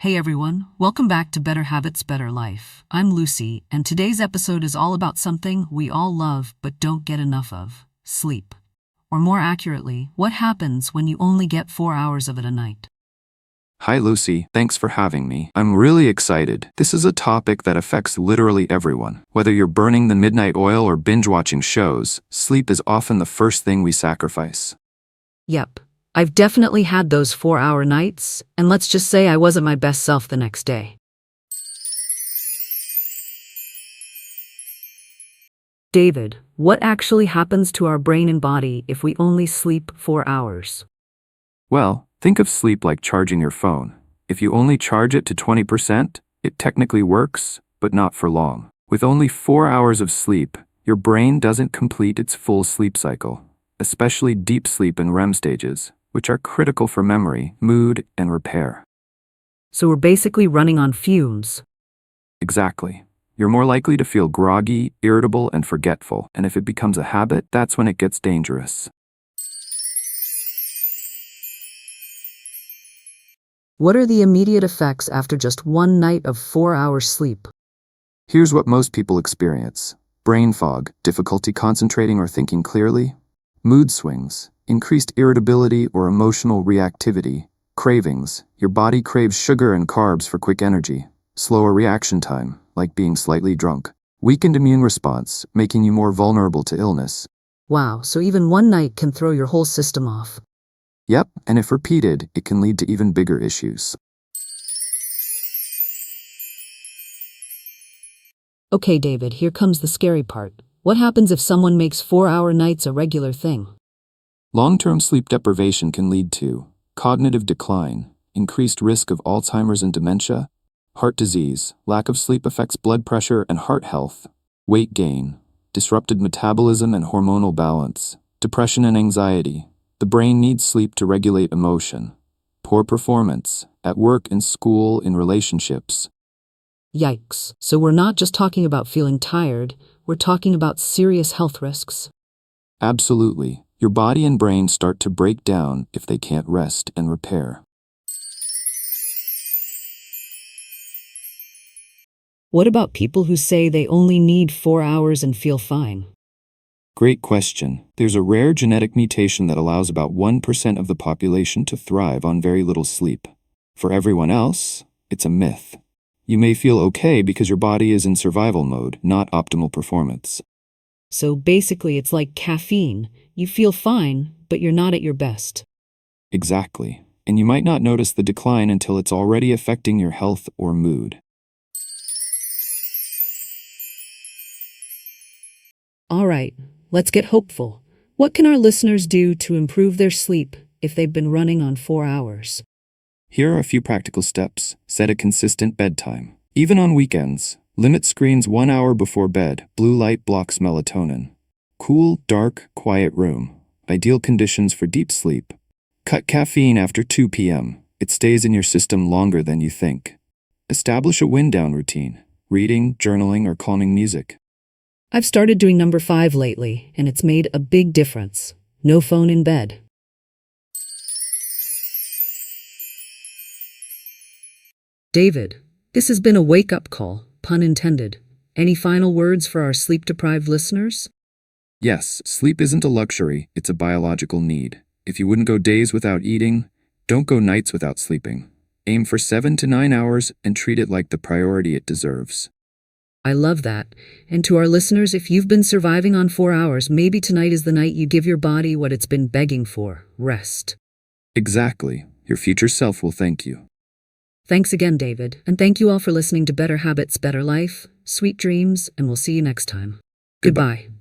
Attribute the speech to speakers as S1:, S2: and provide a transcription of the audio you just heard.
S1: Hey everyone, welcome back to Better Habits, Better Life. I'm Lucy, and today's episode is all about something we all love but don't get enough of: sleep. Or more accurately, what happens when you only get 4 hours of it a night.
S2: Hi Lucy, thanks for having me. I'm really excited. This is a topic that affects literally everyone. Whether you're burning the midnight oil or binge-watching shows, sleep is often the first thing we sacrifice.
S1: Yep, I've definitely had those 4-hour nights, and let's just say I wasn't my best self the next day. David, what actually happens to our brain and body if we only sleep 4 hours?
S2: Well, think of sleep like charging your phone. If you only charge it to 20%, it technically works, but not for long. With only 4 hours of sleep, your brain doesn't complete its full sleep cycle, especially deep sleep and REM stages, which are critical for memory, mood, and repair.
S1: So we're basically running on fumes.
S2: Exactly. You're more likely to feel groggy, irritable, and forgetful, and if it becomes a habit, that's when it gets dangerous.
S1: What are the immediate effects after just one night of 4 hours sleep?
S2: Here's what most people experience: brain fog, difficulty concentrating or thinking clearly, mood swings, increased irritability or emotional reactivity, cravings, your body craves sugar and carbs for quick energy, slower reaction time, like being slightly drunk, weakened immune response, making you more vulnerable to illness.
S1: Wow, so even one night can throw your whole system off.
S2: Yep, and if repeated, it can lead to even bigger issues.
S1: Okay, David, here comes the scary part. What happens if someone makes 4-hour nights a regular thing?
S2: Long-term sleep deprivation can lead to cognitive decline, increased risk of Alzheimer's and dementia, heart disease, lack of sleep affects blood pressure and heart health, weight gain, disrupted metabolism and hormonal balance, depression and anxiety. The brain needs sleep to regulate emotion, poor performance, at work, in school, in relationships.
S1: Yikes. So we're not just talking about feeling tired, we're talking about serious health risks.
S2: Absolutely. Your body and brain start to break down if they can't rest and repair.
S1: What about people who say they only need 4 hours and feel fine?
S2: Great question. There's a rare genetic mutation that allows about 1% of the population to thrive on very little sleep. For everyone else, it's a myth. You may feel okay because your body is in survival mode, not optimal performance.
S1: So basically it's like caffeine. You feel fine, but you're not at your best.
S2: Exactly. And you might not notice the decline until it's already affecting your health or mood.
S1: All right, let's get hopeful. What can our listeners do to improve their sleep if they've been running on 4 hours?
S2: Here are a few practical steps. Set a consistent bedtime. Even on weekends, limit screens 1 hour before bed. Blue light blocks melatonin. Cool, dark, quiet room. Ideal conditions for deep sleep. Cut caffeine after 2 p.m. It stays in your system longer than you think. Establish a wind-down routine. Reading, journaling, or calming music.
S1: I've started doing number 5 lately, and it's made a big difference. No phone in bed. David, this has been a wake-up call, pun intended. Any final words for our sleep-deprived listeners?
S2: Yes, sleep isn't a luxury, it's a biological need. If you wouldn't go days without eating, don't go nights without sleeping. Aim for 7 to 9 hours and treat it like the priority it deserves.
S1: I love that. And to our listeners, if you've been surviving on 4 hours, maybe tonight is the night you give your body what it's been begging for: rest.
S2: Exactly. Your future self will thank you.
S1: Thanks again, David, and thank you all for listening to Better Habits, Better Life. Sweet dreams, and we'll see you next time. Goodbye.